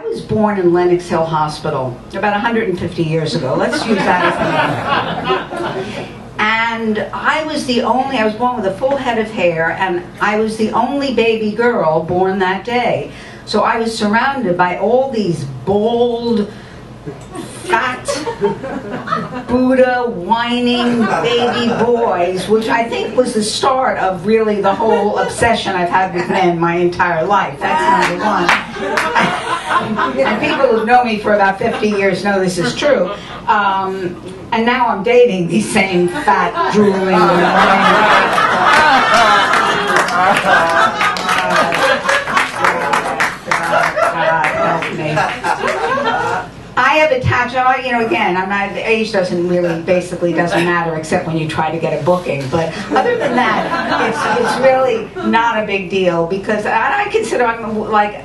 was born in Lenox Hill Hospital about 150 years ago. Let's use that as an example. And I was born with a full head of hair, and I was the only baby girl born that day. So I was surrounded by all these bold, fat, Buddha, whining baby boys, which I think was the start of really the whole obsession I've had with men my entire life. That's number one. And people who know me for about 50 years know this is true. And now I'm dating these same fat, drooling, I have attached, again, age doesn't matter except when you try to get a booking. But other than that, it's really not a big deal, because I consider I'm like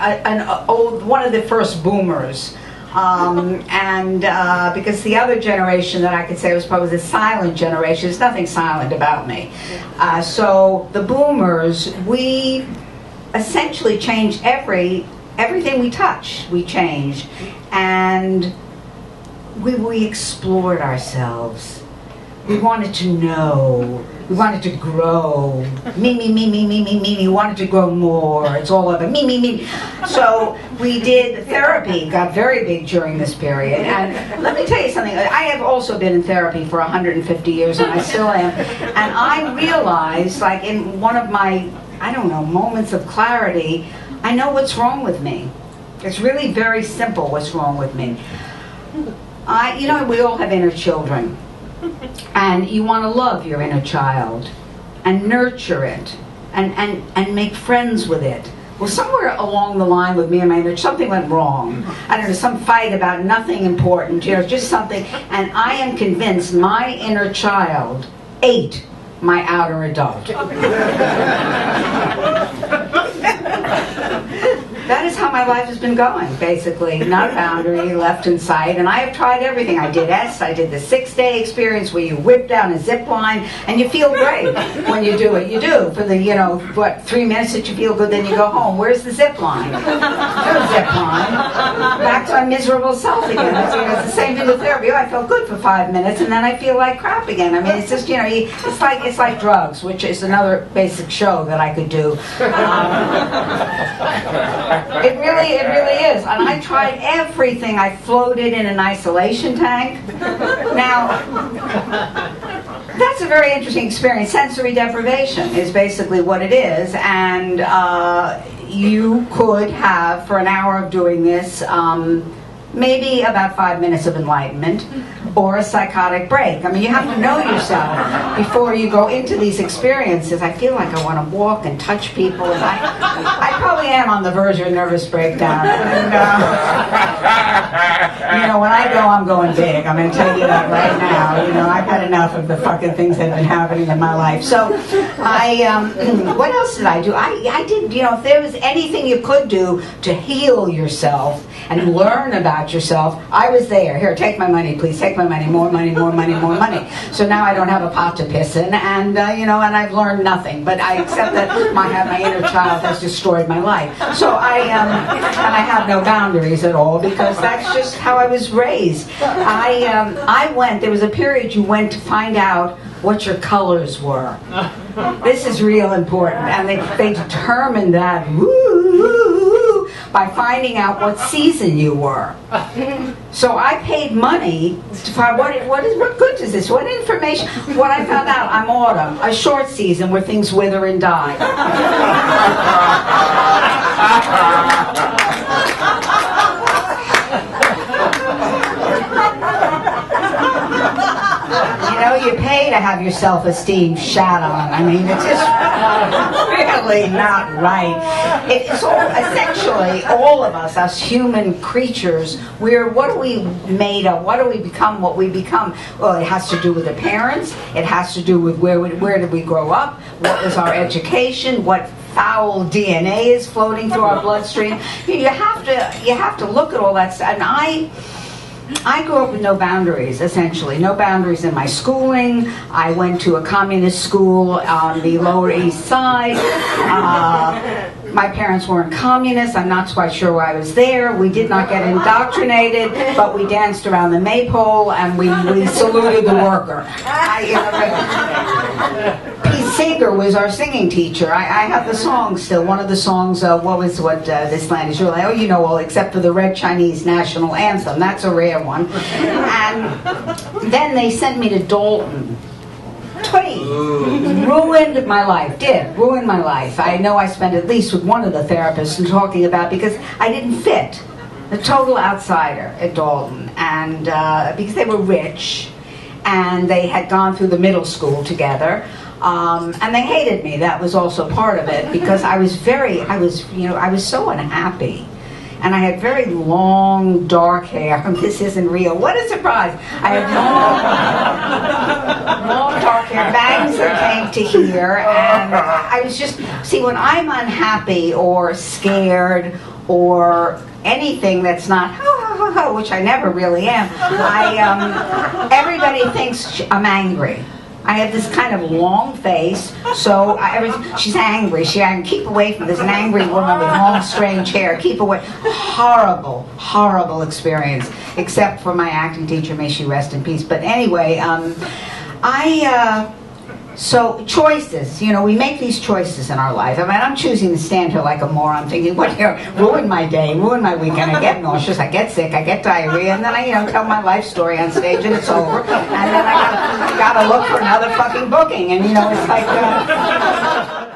one of the first boomers. Because the other generation that I could say was probably the silent generation, there's nothing silent about me. So the boomers, we essentially changed everything we touch, we changed. And we explored ourselves. We wanted to know. We wanted to grow. Me. We wanted to grow more. It's all about me. So we did therapy, got very big during this period. And let me tell you something. I have also been in therapy for 150 years, and I still am. And I realized, like in one of my, moments of clarity, I know what's wrong with me. It's really very simple what's wrong with me. We all have inner children. And you want to love your inner child and nurture it and make friends with it. Well, somewhere along the line with me and my inner, something went wrong. I don't know, some fight about nothing important, just something. And I am convinced my inner child ate my outer adult. That is how my life has been going, basically. Not a boundary, left in sight. And I have tried everything. I did I did the 6-day experience where you whip down a zip line, and you feel great when you do it. You do. For the, 3 minutes that you feel good, then you go home. Where's the zip line? No zip line. Back to my miserable self again. It's the same thing with therapy. I felt good for 5 minutes, and then I feel like crap again. I mean, it's just, it's like drugs, which is another basic show that I could do. It really is. And I tried everything. I floated in an isolation tank. Now, that's a very interesting experience. Sensory deprivation is basically what it is. And you could have, for an hour of doing this, maybe about 5 minutes of enlightenment or a psychotic break. I mean, you have to know yourself before you go into these experiences. I feel like I want to walk and touch people, and I probably am on the verge of a nervous breakdown. And, when I go, I'm going big. I'm going to tell you that right now. I've had enough of the fucking things that have been happening in my life. So what else did I do? I did, if there was anything you could do to heal yourself and learn about yourself, I was there. Here, take my money, please. Take my money. More money, more money, more money. So now I don't have a pot to piss in, and and I've learned nothing. But I accept that my inner child has destroyed my life. So I have no boundaries at all, because that's just how I was raised. I went. There was a period you went to find out what your colors were. This is real important, and they determined that. By finding out what season you were. So I paid money to find what good is this? What information? What I found out, I'm autumn, a short season where things wither and die. You pay to have your self-esteem shat on. I mean, it's just really not right. It's essentially all of us, as human creatures, what are we made of? What do we become? What we become? Well, it has to do with the parents. It has to do with where did we grow up? What was our education? What foul DNA is floating through our bloodstream? You have to look at all that stuff. And I grew up with no boundaries, essentially. No boundaries in my schooling. I went to a communist school on the Lower East Side. My parents weren't communists. I'm not quite sure why I was there. We did not get indoctrinated, but we danced around the maypole and we saluted the worker. Pete Seeger was our singing teacher. I have the song still. One of the songs, This Land Is Your Land. Oh, you know, well, except for the Red Chinese National Anthem. That's a rare one. And then they sent me to Dalton. Ruined my life. Ruined my life. I know I spent at least with one of the therapists talking about, because I didn't fit. The total outsider at Dalton. And because they were rich and they had gone through the middle school together. And they hated me. That was also part of it, because I was so unhappy. And I had very long, dark hair. This isn't real. What a surprise. I had long, dark hair, bangs that came to here. And I was just, see, when I'm unhappy or scared or anything that's not, which I never really am, everybody thinks I'm angry. I have this kind of long face, so she's angry. Keep away from this, an angry woman with long, strange hair. Keep away. Horrible, horrible experience. Except for my acting teacher, may she rest in peace. But anyway, so choices. You know, we make these choices in our life. I mean, I'm choosing to stand here like a moron, thinking, ruin my day, ruin my weekend. I get nauseous, I get sick, I get diarrhea, and then I, tell my life story on stage, and it's over. And then I gotta look for another fucking booking, and it's like.